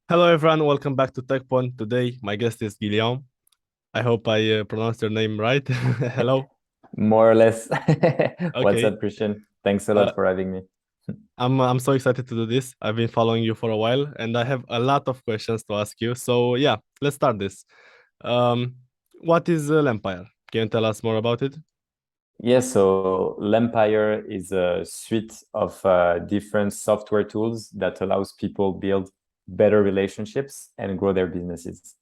Hello everyone, welcome back to Tekpon. Today, my guest is Guillaume. I hope I pronounced your name right. Hello. More or less. What's Okay. up, Christian? Thanks a Uh, lot for having me. I'm so excited to do this. I've been following you for a while, and I have a lot of questions to ask you. So yeah, let's start this. Um, what is lempire? Can you tell us more about it? Yeah, so lempire is a suite of different software tools that allows people build better relationships and grow their businesses.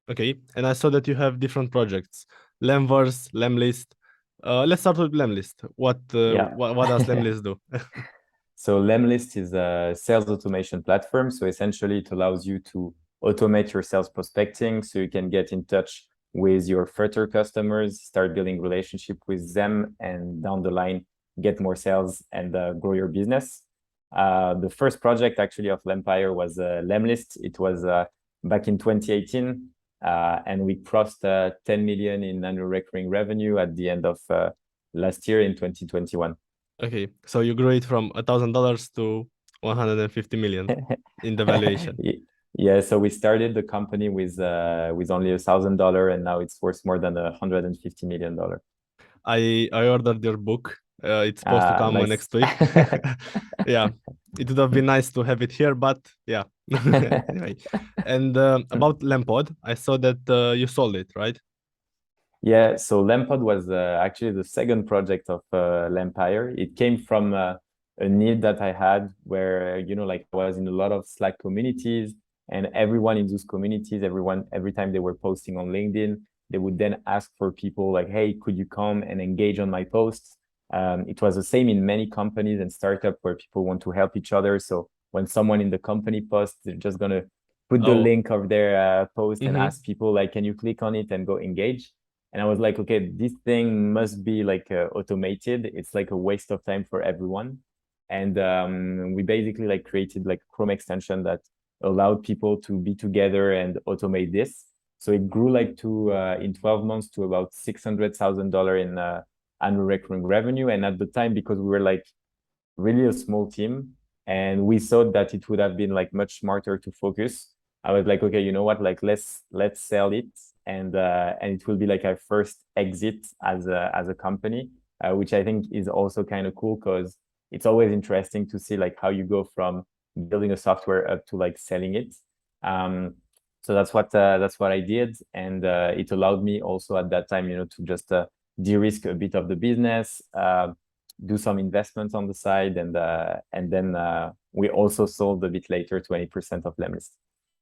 Okay. And I saw that you have different projects: lemverse, lemlist. Let's start with lemlist. Yeah. What does lemlist do? So lemlist is a sales automation platform. So essentially it allows you to automate your sales prospecting so you can get in touch with your further customers, start building relationship with them, and down the line get more sales and grow your business. The first project actually of Lempire was Lemlist. It was back in 2018, and we crossed 10 million in annual recurring revenue at the end of last year in 2021. Okay, so you grew it from $1,000 to 150 million in the valuation. Yeah, so we started the company with only $1,000, and now it's worth more than $150 million. I ordered your book. It's supposed to come Nice. next week. Yeah, it would have been nice to have it here, but yeah. Anyway, and about lempod, I saw that you sold it, right? Yeah, so lempod was actually the second project of Lempire. It came from a need that I had where, like I was in a lot of Slack communities, and everyone in those communities, every time they were posting on LinkedIn, they would then ask for people like, hey, could you come and engage on my posts? It was the same in many companies and startups where people want to help each other. So when someone in the company posts, they're just going to put the Oh, link of their post and mm-hmm. ask people like, can you click on it and go engage? And I was like, okay, this thing must be like automated. It's like a waste of time for everyone. And we basically like created like a Chrome extension that allowed people to be together and automate this. So it grew like to in 12 months to about $600,000 in annual recurring revenue. And at the time, because we were like really a small team, and we thought that it would have been like much smarter to focus. I was like, okay, you know what? Like let's sell it, and it will be like our first exit as a company, which I think is also kind of cool because it's always interesting to see like how you go from building a software up to like selling it. Um, so that's what I did, and it allowed me also at that time, to just de-risk a bit of the business. Do some investments on the side, and then we also sold a bit later 20% of Lemlist.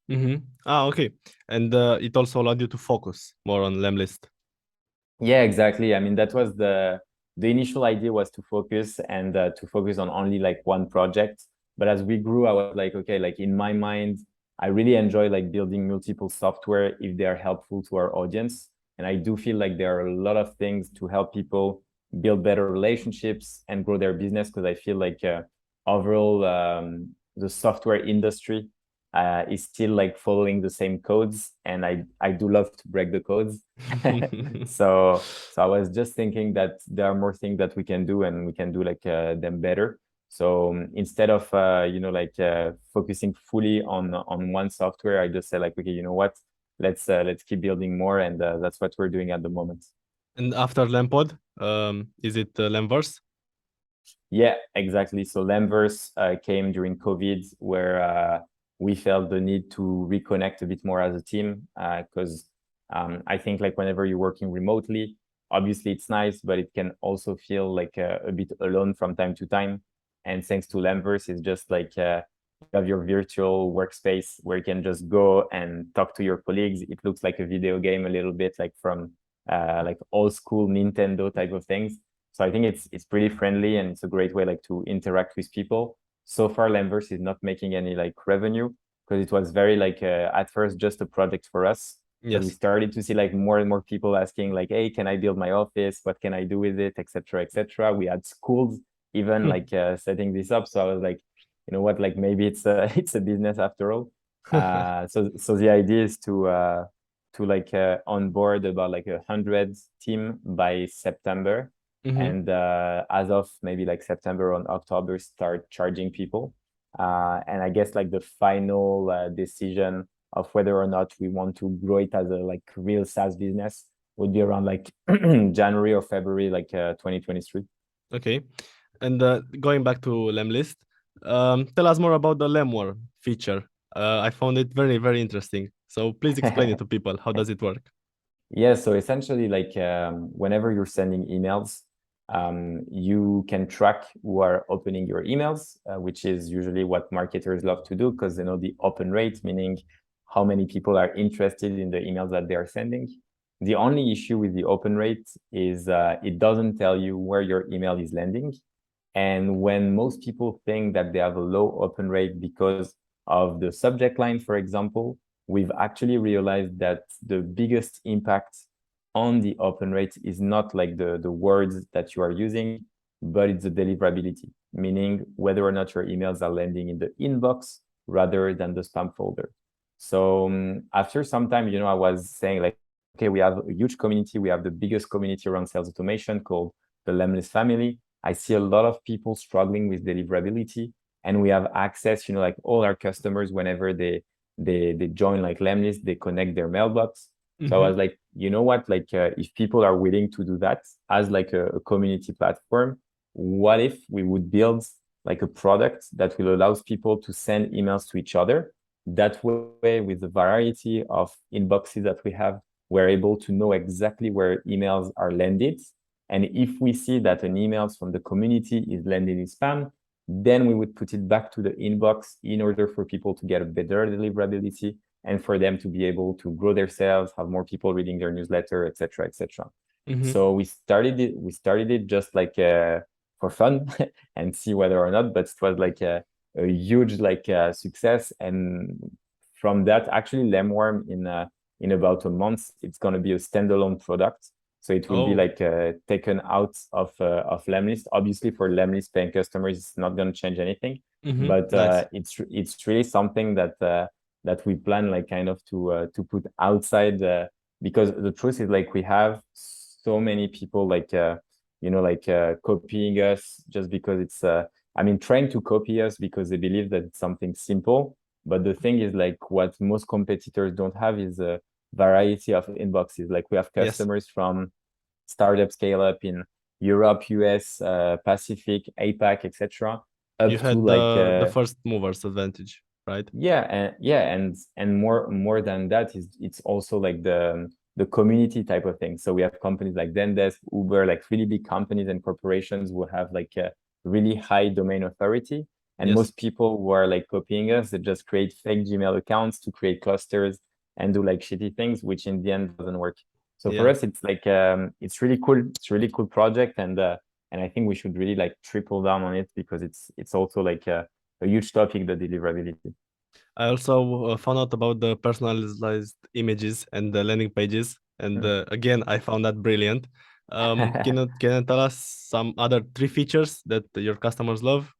Mm-hmm. Ah, okay. And it also allowed you to focus more on lemlist. Yeah, exactly. I mean, that was the initial idea was to focus and to focus on only like one project. But as we grew, I was like, okay, like in my mind, I really enjoy like building multiple software if they are helpful to our audience. And I do feel like there are a lot of things to help people build better relationships and grow their business because I feel like overall the software industry is still like following the same codes, and I do love to break the codes. So I was just thinking that there are more things that we can do, and we can do like them better. So instead of like focusing fully on one software, I just said like, okay, you know what? Let's keep building more, and that's what we're doing at the moment. And after lempod, is it lemverse? Yeah, exactly. So lemverse came during COVID, where we felt the need to reconnect a bit more as a team because I think like whenever you're working remotely, obviously it's nice, but it can also feel like a bit alone from time to time. And thanks to lemverse, it's just like you have your virtual workspace where you can just go and talk to your colleagues. It looks like a video game a little bit, like from like old school Nintendo type of things. So I think it's pretty friendly, and it's a great way like to interact with people. So far, Lemverse is not making any like revenue because it was very like at first just a project for us. But we Yes. started to see like more and more people asking like, "Hey, can I build my office? What can I do with it, etc., etc." We had schools even like setting this up. So I was like, you know what, like maybe it's a it's a business after all. So the idea is to like onboard about like 100 team by September, Mm-hmm. and as of maybe like September or October, start charging people. And I guess like the final decision of whether or not we want to grow it as a like real SaaS business would be around like January or February, like 2023. Okay. And going back to lemlist, tell us more about the lemwarm feature. I found it very, very interesting. So please explain it to people. How does it work? Yeah, so essentially, like whenever you're sending emails, you can track who are opening your emails, which is usually what marketers love to do because they know the open rate, meaning how many people are interested in the emails that they are sending. The only issue with the open rate is it doesn't tell you where your email is landing. And when most people think that they have a low open rate because of the subject line, for example, we've actually realized that the biggest impact on the open rate is not like the words that you are using, but it's the deliverability, meaning whether or not your emails are landing in the inbox rather than the spam folder. So after some time, I was saying like, okay, we have a huge community. We have the biggest community around sales automation called the lemlist family. I see a lot of people struggling with deliverability, and we have access, like all our customers, whenever they join like lemlist, they connect their mailbox. So I was like, you know what, like if people are willing to do that as like a community platform, what if we would build like a product that will allow people to send emails to each other? That way, with the variety of inboxes that we have, we're able to know exactly where emails are landed. And if we see that an email from the community is landing in spam, then we would put it back to the inbox in order for people to get a better deliverability and for them to be able to grow their sales, have more people reading their newsletter, etc., etc. So we started it just like for fun and see whether or not, but it was like a huge like success. And from that, actually, lemwarm in about a month, it's going to be a standalone product. So it will be Oh, like taken out of lemlist. Obviously, for lemlist paying customers, it's not going to change anything, but nice. it's really something that we plan like kind of to put outside because the truth is like we have so many people like copying us just because it's I mean trying to copy us because they believe that it's something simple. But the thing is like what most competitors don't have is a variety of inboxes. Like we have Yes. customers from startup scale up in Europe, US, Pacific, APAC, etc. You Up to had like the first movers advantage, right? and more than that is it's also like the community type of thing. So we have companies like Zendesk, Uber, like really big companies and corporations who have like a really high domain authority. And Yes. most people who are like copying us, they just create fake Gmail accounts to create clusters and do like shitty things, which in the end doesn't work. So for Yeah. us, it's like it's really cool. It's a really cool project, and I think we should really like triple down on it because it's also like a huge topic, the deliverability. I also found out about the personalized images and the landing pages. And again, I found that brilliant. Can you tell us some other three features that your customers love?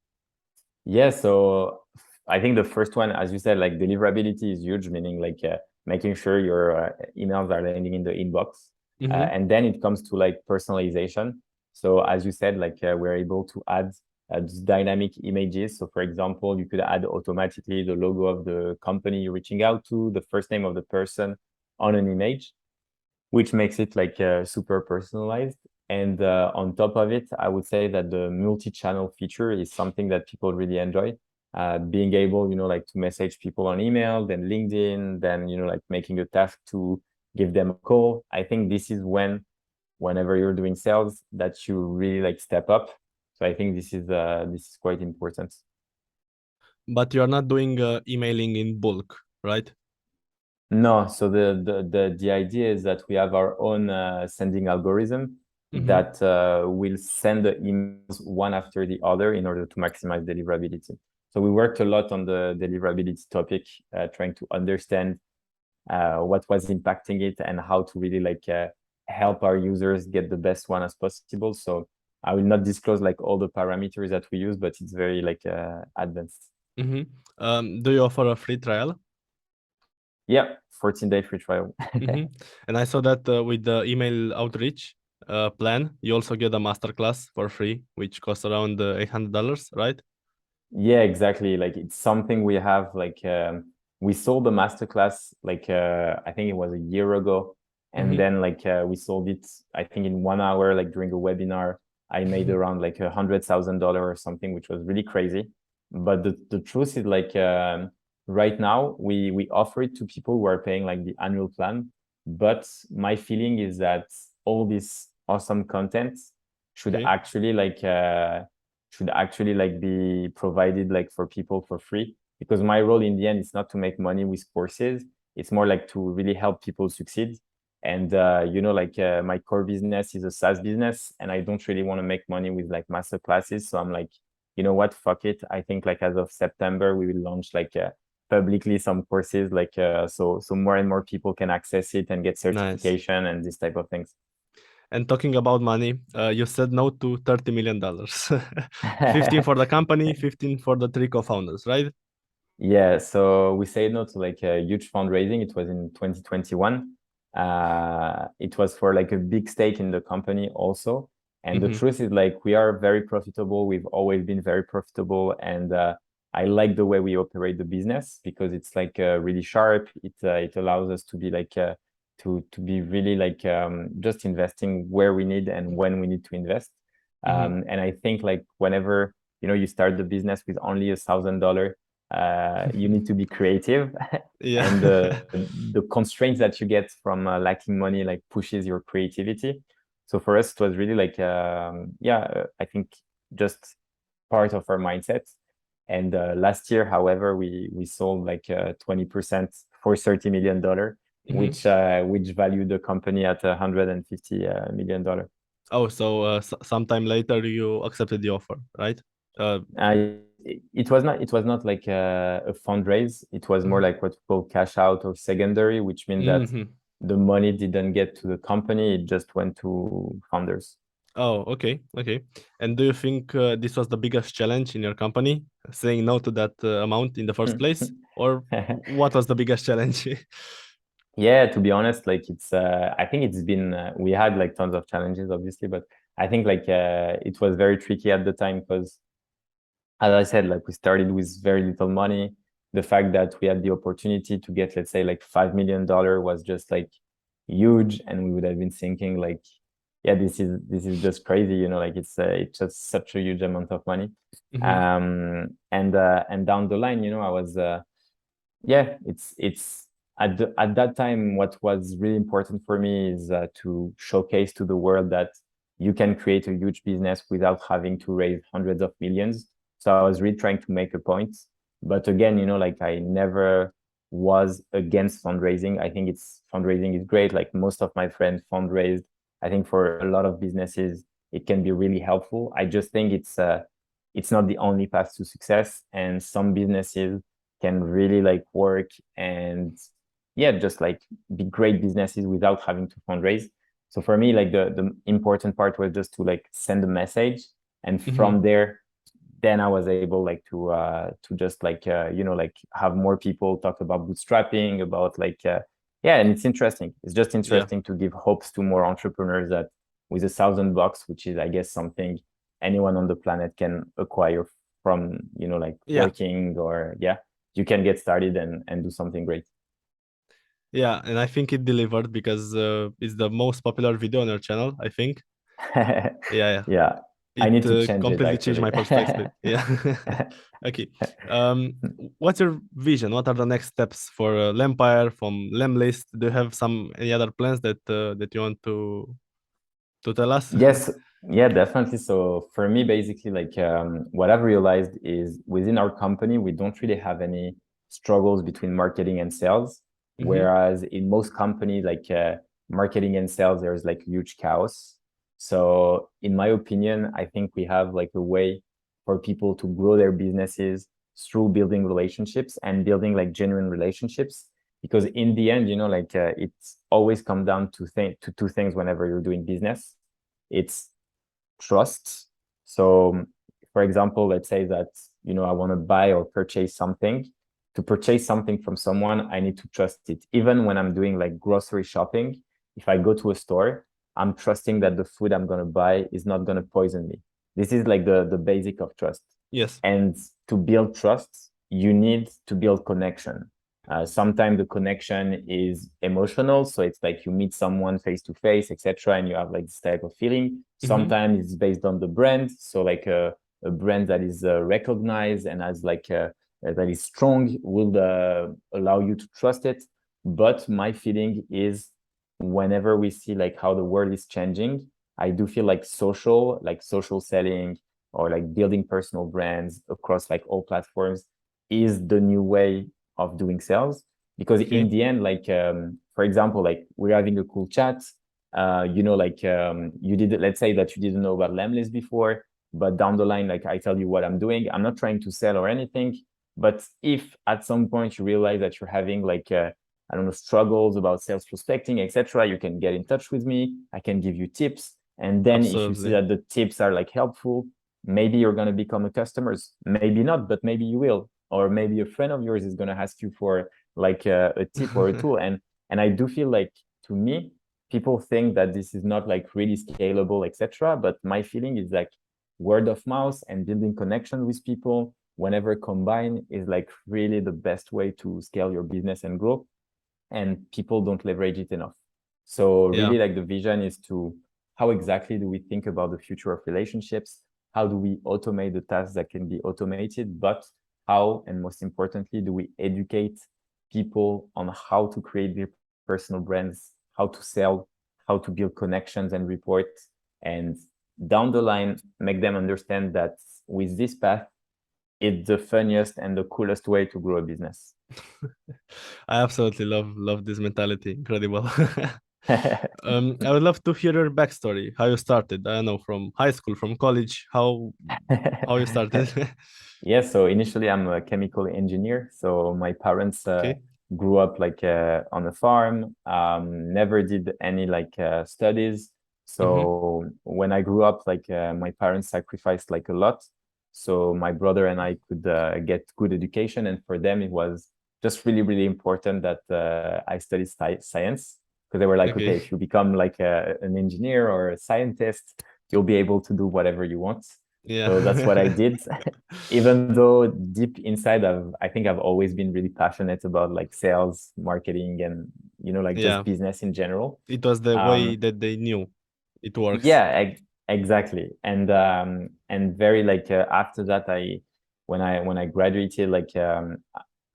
Yeah, so I think the first one, as you said, like deliverability is huge, meaning like making sure your emails are landing in the inbox. And then it comes to like personalization. So as you said, like we're able to add dynamic images. So for example, you could add automatically the logo of the company you're reaching out to, the first name of the person on an image, which makes it like super personalized. And on top of it, I would say that the multi-channel feature is something that people really enjoy. Being able, like to message people on email, then LinkedIn, then, like making a task to give them a call. I think this is whenever you're doing sales, that you really like step up. So I think this is quite important. But you're not doing emailing in bulk, right? No, so the idea is that we have our own sending algorithm Mm-hmm. that will send the emails one after the other in order to maximize deliverability. So we worked a lot on the deliverability topic, trying to understand what was impacting it and how to really like help our users get the best one as possible. So I will not disclose like all the parameters that we use, but it's very like advanced. Mm-hmm. Do you offer a free trial? Yeah, 14-day free trial. Mm-hmm. And I saw that with the email outreach plan, you also get a masterclass for free, which costs around $800, right? Yeah, exactly. Like it's something we have like we sold the masterclass like I think it was a year ago. And Hmm. then like we sold it I think in 1 hour, like during a webinar. I made around like $100,000 or something, which was really crazy. But the truth is like right now we offer it to people who are paying like the annual plan. But my feeling is that all this awesome content should Okay. actually like be provided like for people for free, because my role in the end is not to make money with courses. It's more like to really help people succeed. And like my core business is a SaaS business, and I don't really want to make money with like master classes. So I'm like, you know what, fuck it. I think like as of September we will launch like publicly some courses, like so more and more people can access it and get Nice. certification and this type of things. And talking about money, you said no to $30 million. 15 for the company, 15 for the three co-founders, right? Yeah, so we said no to like a huge fundraising. It was in 2021. It was for like a big stake in the company also. And the Hmm. truth is like we are very profitable. We've always been very profitable, and I like the way we operate the business because it's like really sharp. It allows us to be like to be really like just investing where we need and when we need to invest. Hmm. And I think like whenever you start the business with only $1,000, you need to be creative. Yeah. And the constraints that you get from lacking money like pushes your creativity. So for us it was really like I think just part of our mindset. And last year, however, we sold like 20% for $30 million, Hmm. which valued the company at $150 million. Oh, so sometime later you accepted the offer, right? Uh, It was not like a fundraise. It was more mhm. like what we call cash out or secondary, which means that Mhm. the money didn't get to the company, it just went to founders. Oh, okay, okay. And do you think this was the biggest challenge in your company, saying no to that amount in the first place, or what was the biggest challenge? Yeah, to be honest, like I think it's been we had like tons of challenges obviously, but I think like it was very tricky at the time because, as I said, like we started with very little money. The fact that we had the opportunity to get, let's say, like $5 million was just like huge, and we would have been thinking like, yeah, this is just crazy, like it's just such a huge amount of money. Hmm. And down the line, I was yeah, it's at that time what was really important for me is to showcase to the world that you can create a huge business without having to raise hundreds of millions. So I was really trying to make a point. But again, like I never was against fundraising. I think it's fundraising is great. Like most of my friends fundraised. I think for a lot of businesses it can be really helpful. I just think it's not the only path to success, and some businesses can really like work and yeah, just like be great businesses without having to fundraise. So for me, like the important part was just to like send a message, and Hmm. from there, then I was able like to just like like have more people talk about bootstrapping, about like yeah, and it's interesting. It's just Yeah, interesting to give hopes to more entrepreneurs that with $1,000, which is I guess something anyone on the planet can acquire from like yeah, working, or yeah, you can get started and do something great. yeah. And I think it delivered because it's the most popular video on your channel, I think. Yeah, yeah. Yeah, I It need to change it completely changed actually. my perspective. Yeah. Okay. What's your vision? What are the next steps for lempire from lemlist? Do you have any other plans that you want to tell us? Yes, yeah, definitely. So for me, basically, like what I've realized is within our company, we don't really have any struggles between marketing and sales. Hmm. Whereas in most companies, like marketing and sales, there's like huge chaos. So in my opinion, I think we have like a way for people to grow their businesses through building relationships and building like genuine relationships. Because in the end, like it's always come down to two things whenever you're doing business. It's trust. So, for example, let's say that I want to buy or purchase something. To purchase something from someone, I need to trust it. Even when I'm doing like grocery shopping, if I go to a store, I'm trusting that the food I'm going to buy is not going to poison me. This is like the basic of trust. Yes. And to build trust, you need to build connection. Sometimes the connection is emotional, so it's like you meet someone face to face, etc., and you have like this type of feeling. Sometimes it's based on the brand, so like a brand that is recognized and has like that is strong will allow you to trust it. But my feeling is, whenever we see like how the world is changing, I do feel like social selling or like building personal brands across like all platforms is the new way of doing sales. Because in Okay. the end, like for example, like we're having a cool chat, like you did, let's say that you didn't know about lemlist before, but down the line, like I tell you what I'm doing, I'm not trying to sell or anything. But if at some point you realize that you're having like I don't know, struggles about sales prospecting, etc., you can get in touch with me. I can give you tips. And then if you see Absolutely. that the tips are like helpful, maybe you're going to become a customer, maybe not, but maybe you will. Or maybe a friend of yours is going to ask you for like a tip or a tool. And I do feel like, to me, people think that this is not like really scalable, etc. But my feeling is like word of mouth and building connection with people, whenever combined, is like really the best way to scale your business and grow. And people don't leverage it enough. So Yeah. really, like, the vision is to, how exactly do we think about the future of relationships? How do we automate the tasks that can be automated? But how, and most importantly, do we educate people on how to create their personal brands, how to sell, how to build connections and reports, and down the line, make them understand that with this path, it's the funniest and the coolest way to grow a business. I absolutely love this mentality. Incredible. I would love to hear your backstory, how you started. I don't know, from high school, from college, how you started. Yeah, so initially I'm a chemical engineer. So my parents Okay. grew up like on a farm, never did any like studies. Mm-hmm. So when I grew up, like my parents sacrificed like a lot. So my brother and I could get good education, and for them it was just really, really important that I studied science, because they were like, Okay. okay, if you become like an engineer or a scientist, you'll be able to do whatever you want. So that's what I Yeah. did. Even though deep inside, I think I've always been really passionate about like sales, marketing, and like just Yeah. business in general. It was the way Um, that they knew it works. yeah, exactly. And very like after that, when I graduated, like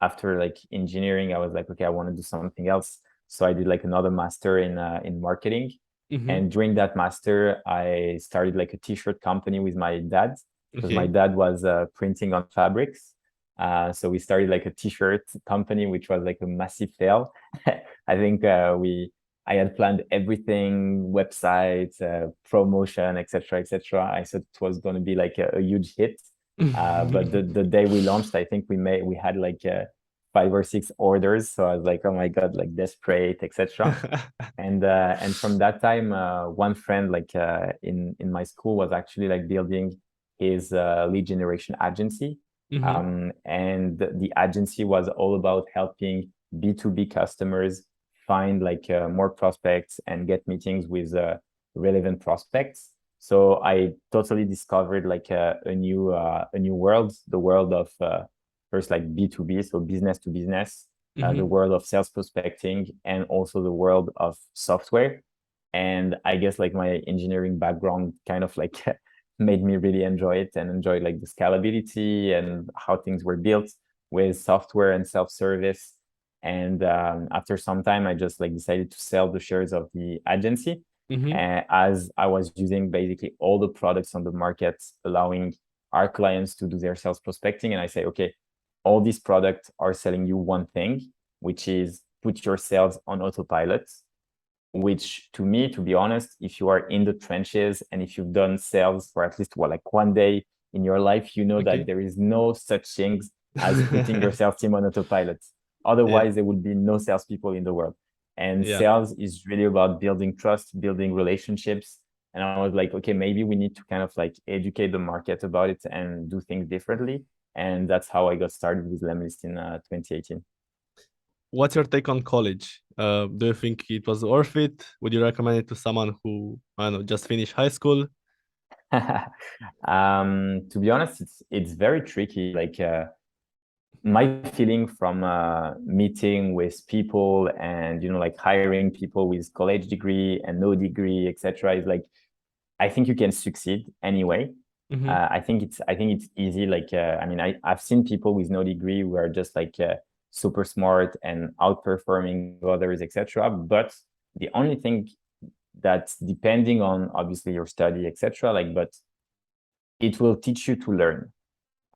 after like engineering, I was like, okay, I want to do something else. So I did like another master in marketing. Mm-hmm. And during that master, I started like a t-shirt company with my dad, because my Okay. dad was printing on fabrics. So we started like a t-shirt company, which was like a massive fail. I think I had planned everything, websites, promotion, etc., etc. I thought it was going to be like a huge hit. But the day we launched, I think we had like 5 or 6 orders. So I was like, oh my God, like desperate, etc. And from that time, one friend like in my school was actually like building his lead generation agency. Mm-hmm. And the agency was all about helping B2B customers find like more prospects and get meetings with relevant prospects. So I totally discovered like a new world, the world of first like B2B, so business to business, the Mm-hmm. world of sales prospecting, and also the world of software. And I guess like my engineering background kind of like made me really enjoy it and enjoy like the scalability and how things were built with software and self-service. And after some time, I just like decided to sell the shares of the agency, Mm-hmm. as I was using basically all the products on the market, allowing our clients to do their sales prospecting. And I say, okay, all these products are selling you one thing, which is put your sales on autopilot. Which, to me, to be honest, if you are in the trenches and if you've done sales for at least like 1 day in your life, you know that Okay. there is no such things as putting your sales team on autopilot. Yeah. Otherwise, there would be no salespeople in the world. And Yeah. sales is really about building trust, building relationships. And I was like, okay, maybe we need to kind of like educate the market about it and do things differently. And that's how I got started with Lemlist in 2018. What's your take on college? Do you think it was worth it? Would you recommend it to someone who, I don't know, just finished high school? To be honest, it's very tricky. Like my feeling from meeting with people and like hiring people with college degree and no degree, etc., is like I think you can succeed anyway. Mm-hmm. I think it's easy. Like I mean, I've seen people with no degree who are just like super smart and outperforming others, etc. But the only thing that's depending on obviously your study, etc. Like, but it will teach you to learn.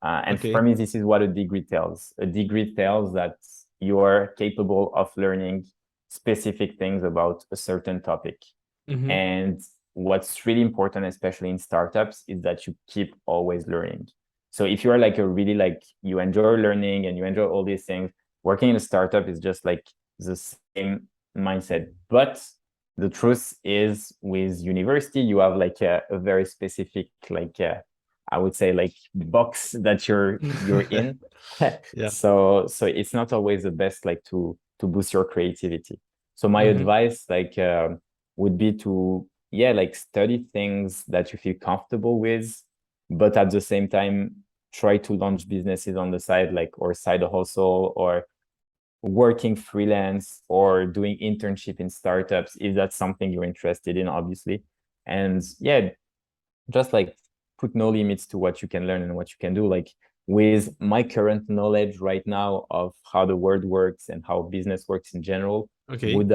And for Okay. me, this is what a degree tells. A degree tells that you are capable of learning specific things about a certain topic. Mm-hmm. And what's really important, especially in startups, is that you keep always learning. So if you're like a really like you enjoy learning and you enjoy all these things, working in a startup is just like the same mindset. But the truth is with university, you have like a very specific like I would say like box that you're in. Yeah. So it's not always the best like to boost your creativity. So my Mm-hmm. advice like would be to yeah like study things that you feel comfortable with, but at the same time try to launch businesses on the side like or side hustle or working freelance or doing internship in startups if that's something you're interested in, obviously. And yeah, just like put no limits to what you can learn and what you can do. Like with my current knowledge right now of how the world works and how business works in general, Okay. would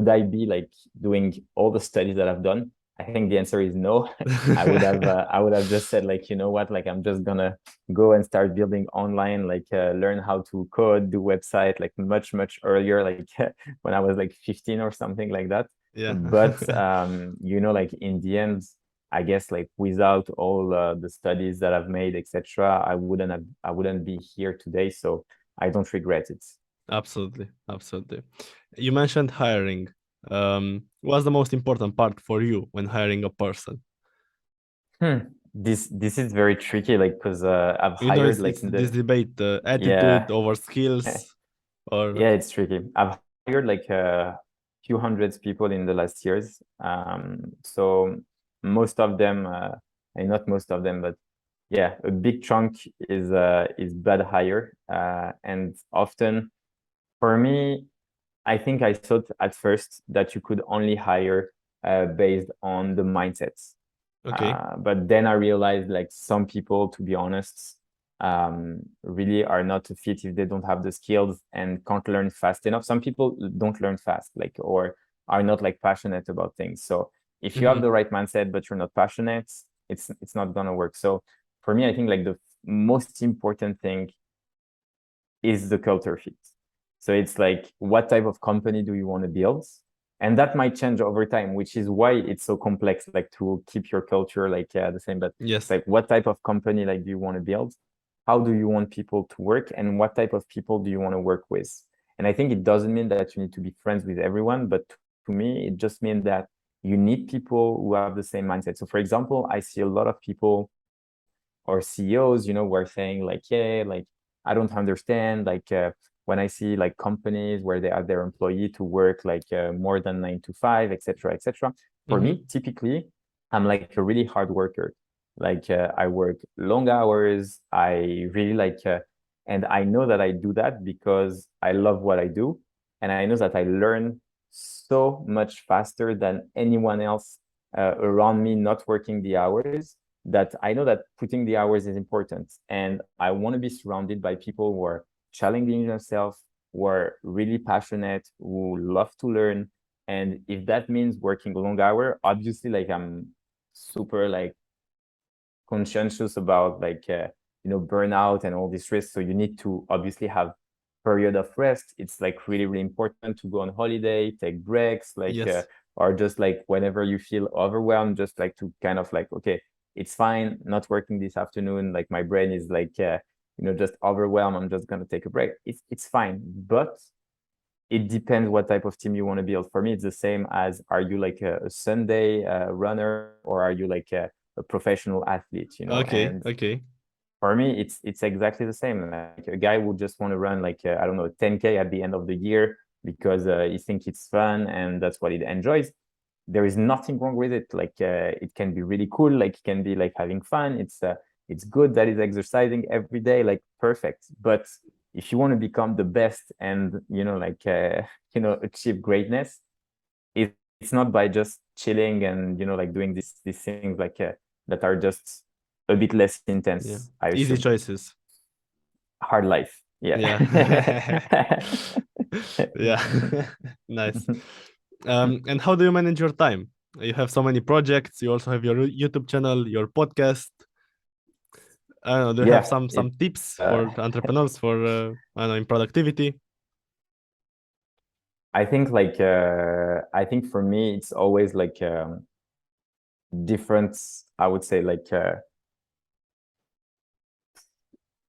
I be like doing all the studies that I've done? I think the answer is no. I would have just said like, you know what, like I'm just gonna go and start building online, like learn how to code, do website, like much earlier, like when I was like 15 or something like that. Yeah. But like in the end, I guess like without all the studies that I've made, etc., I wouldn't be here today. So I don't regret it. Absolutely. Absolutely. You mentioned hiring. What's the most important part for you when hiring a person? Hmm. This is very tricky, like because I've You know, hired like it's in this the debate, yeah attitude over skills, or yeah it's tricky. I've hired like a few hundreds people in the last years. So most of them, and not most of them, but yeah, a big chunk is bad hire, and often for me, I think I thought at first that you could only hire based on the mindsets. okay. But then I realized like some people, to be honest, really are not a fit if they don't have the skills and can't learn fast enough. Some people don't learn fast, like or are not like passionate about things. So if you have Mm-hmm. the right mindset but you're not passionate, it's not gonna work. So for me, I think like the most important thing is the culture fit. So it's like, what type of company do you want to build? And that might change over time, which is why it's so complex, like to keep your culture like the same. But it's Yes. like, what type of company like do you want to build? How do you want people to work? And what type of people do you want to work with? And I think it doesn't mean that you need to be friends with everyone, but to me, it just means that you need people who have the same mindset. So for example, I see a lot of people or CEOs, who are saying like, yeah, like I don't understand. Like when I see like companies where they have their employee to work like more than 9 to 5, etc., etc. For Mm-hmm. me, typically, I'm like a really hard worker. Like I work long hours. I really like, and I know that I do that because I love what I do, and I know that I learn so much faster than anyone else around me not working the hours, that I know that putting the hours is important. And I want to be surrounded by people who are challenging themselves, who are really passionate, who love to learn. And if that means working a long hour, obviously, like I'm super like conscientious about like burnout and all these risks. So you need to obviously have period of rest. It's like really important to go on holiday, take breaks, like Yes. or just like whenever you feel overwhelmed, just like to kind of like, okay, it's fine not working this afternoon, like my brain is like just overwhelmed, I'm just gonna take a break. It's fine. But it depends what type of team you want to build. For me, it's the same as, are you like a Sunday runner, or are you like a professional athlete, Okay. and Okay. for me, it's exactly the same. Like a guy would just want to run like I don't know 10K at the end of the year because he thinks it's fun and that's what he enjoys. there is nothing wrong with it. Like it can be really cool. Like it can be like having fun. It's good that it's exercising every day. Like perfect. But if you want to become the best and like achieve greatness, it's not by just chilling and like doing these things like that are just a bit less Yeah. intense, I Easy assume. choices. Hard life. Yeah. Yeah. Yeah. Nice. And how do you manage your time? You have so many projects. You also have your YouTube channel, your podcast. I don't know. Do you have Yeah. some It's tips for entrepreneurs for I don't know, in productivity? I think for me it's always like different, I would say, like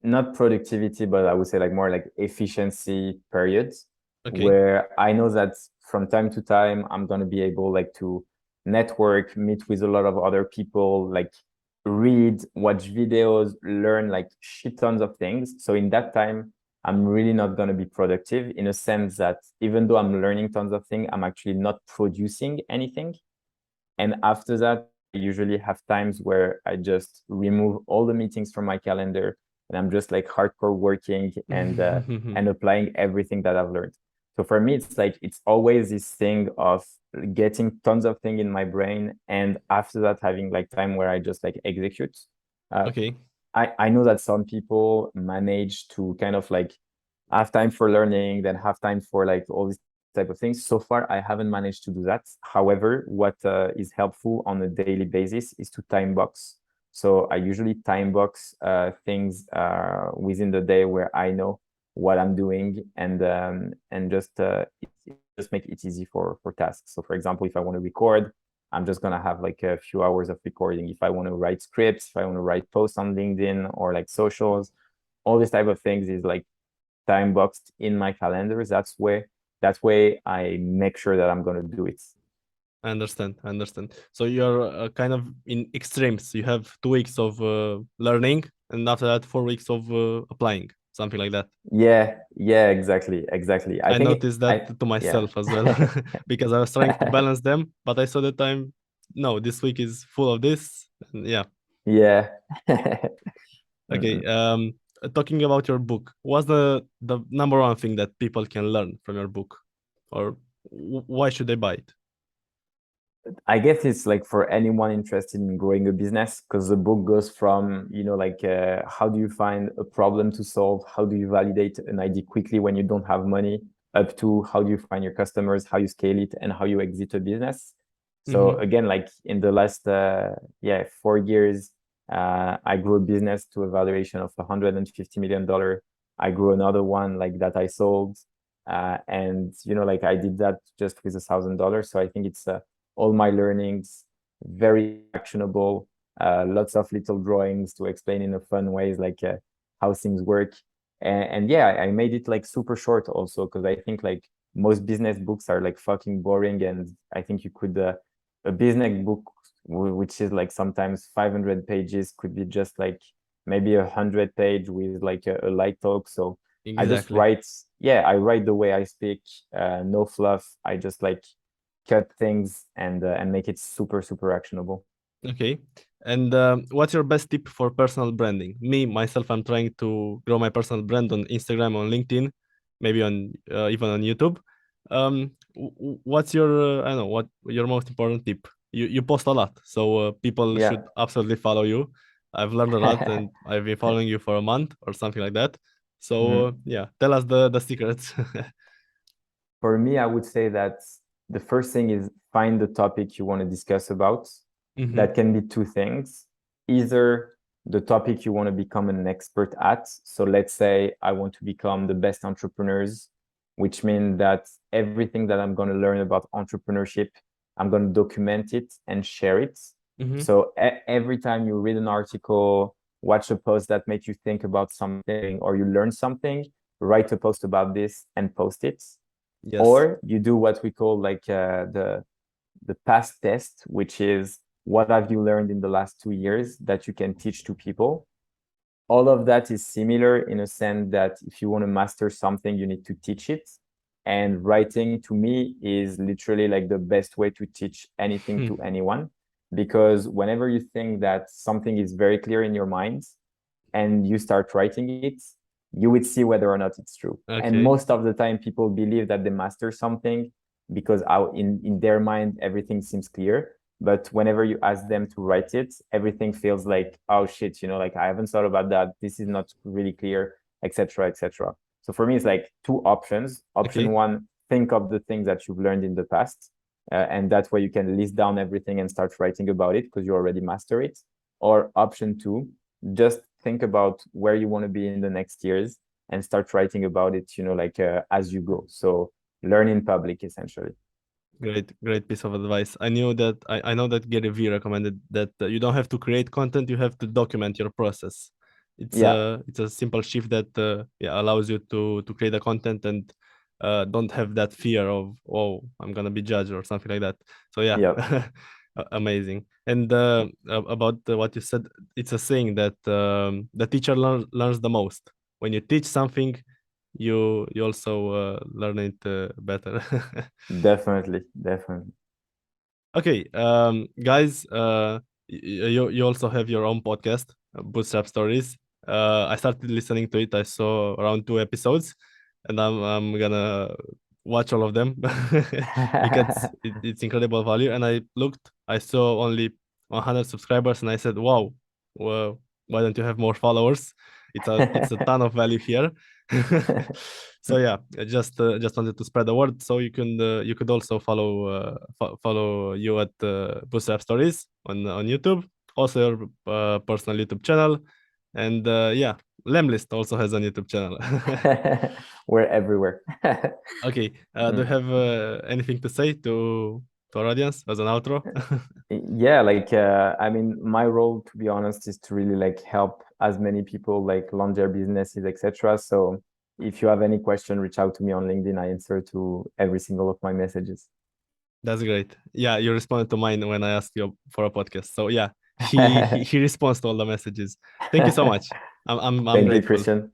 not productivity, but I would say like more like efficiency periods, Okay. where I know that from time to time I'm gonna be able like to network, meet with a lot of other people, like read, watch videos, learn like shit tons of things. So in that time, I'm really not gonna be productive, in a sense that even though I'm learning tons of things, I'm actually not producing anything. And after that, I usually have times where I just remove all the meetings from my calendar and I'm just like hardcore working and applying everything that I've learned. So for me, it's like it's always this thing of getting tons of things in my brain, and after that having like time where I just like execute. Uh, Okay. I know that some people manage to kind of like have time for learning, then have time for like all these type of things. So far, I haven't managed to do that. However, what is helpful on a daily basis is to time box. So I usually time box things within the day where I know what I'm doing, and just make it easy for tasks. So for example, if I want to record, I'm just gonna have like a few hours of recording. If I want to write scripts, if I want to write posts on LinkedIn or like socials, all this type of things is like time boxed in my calendars. That's way I make sure that I'm gonna do it. I understand. I understand. So you're kind of in extremes. You have 2 weeks of learning, and after that, 4 weeks of applying, something like that. Yeah, yeah, exactly. I I think noticed that I to yeah. myself as well, because I was trying to balance them, but I saw that I'm no, this week is full of this. And yeah. Yeah. Okay. Mm-mm. Talking about your book, what's the number one thing that people can learn from your book, or why should they buy it? I guess it's like for anyone interested in growing a business, because the book goes from, like how do you find a problem to solve, how do you validate an idea quickly when you don't have money, up to how do you find your customers, how you scale it, and how you exit a business. So Mm-hmm. again, like in the last 4 years, I grew a business to a valuation of $150 million. I grew another one like that I sold, and like I did that just with $1,000. So I think it's all my learnings, very actionable, lots of little drawings to explain in a fun ways, like how things work. And yeah, I made it like super short also, because I think like most business books are like fucking boring. And I think you could, a business book, which is like sometimes 500 pages, could be just like maybe 100 page with like a light talk. So I just Exactly. write, yeah, I write the way I speak, no fluff. I just like cut things and make it super actionable. Okay. And what's your best tip for personal branding? Me, myself, I'm trying to grow my personal brand on Instagram, on LinkedIn, maybe on even on YouTube. What's your, I don't know, what your most important tip? You post a lot, so people Yeah. should absolutely follow you. I've learned a lot, and I've been following you for a month or something like that. So Mhm. yeah, tell us the secrets. For me, I would say that the first thing is find the topic you want to discuss about. Hmm. That can be two things. Either the topic you want to become an expert at. So let's say I want to become the best entrepreneurs, which means that everything that I'm going to learn about entrepreneurship, I'm going to document it and share it. Hmm. So every time you read an article, watch a post that makes you think about something, or you learn something, write a post about this and post it. Yes. Or you do what we call like the past test, which is what have you learned in the last 2 years that you can teach to people. All of that is similar in a sense that if you want to master something, you need to teach it. And writing to me is literally like the best way to teach anything to anyone, because whenever you think that something is very clear in your mind and you start writing it, you would see whether or not it's true. And Okay. most of the time, people believe that they master something because in their mind, everything seems clear. But whenever you ask them to write it, everything feels like, oh shit, you know, like I haven't thought about that. This is not really clear, etc., etc. So for me, it's like two options. Option Okay. one, think of the things that you've learned in the past. And that way you can list down everything and start writing about it because you already master it. Or option two, just think about where you want to be in the next years and start writing about it, you know, like as you go. So learn in public, essentially. Great piece of advice. I know that Gary Vee recommended that you don't have to create content, you have to document your process. Yeah, It's a simple shift that yeah, allows you to create a content and don't have that fear of, oh, I'm gonna be judged or something like that. So yeah, yeah, amazing. And about what you said, it's a saying that the teacher learns the most. When you teach something, you also learn it better. definitely, definitely. Okay, guys, you also have your own podcast, Bootstrap Stories. I started listening to it. I saw around 2 episodes, and I'm gonna watch all of them because it's incredible value. And I looked, I saw only 100 subscribers, and I said, "Wow, well, why don't you have more followers? It's a ton of value here." So yeah, I just wanted to spread the word, so you could also follow you at Bootstrap Stories on YouTube, also your personal YouTube channel, and yeah, lemlist also has a YouTube channel. We're everywhere. Okay, do you Mm. have anything to say to our audience as an outro? Yeah, like I mean, my role, to be honest, is to really like help as many people like launch their businesses, etc. So if you have any question, reach out to me on LinkedIn. I answer to every single of my messages. That's great. Yeah, you responded to mine when I asked you for a podcast. So yeah, he responds to all the messages. Thank you so much. I'm Thank you, grateful. Christian.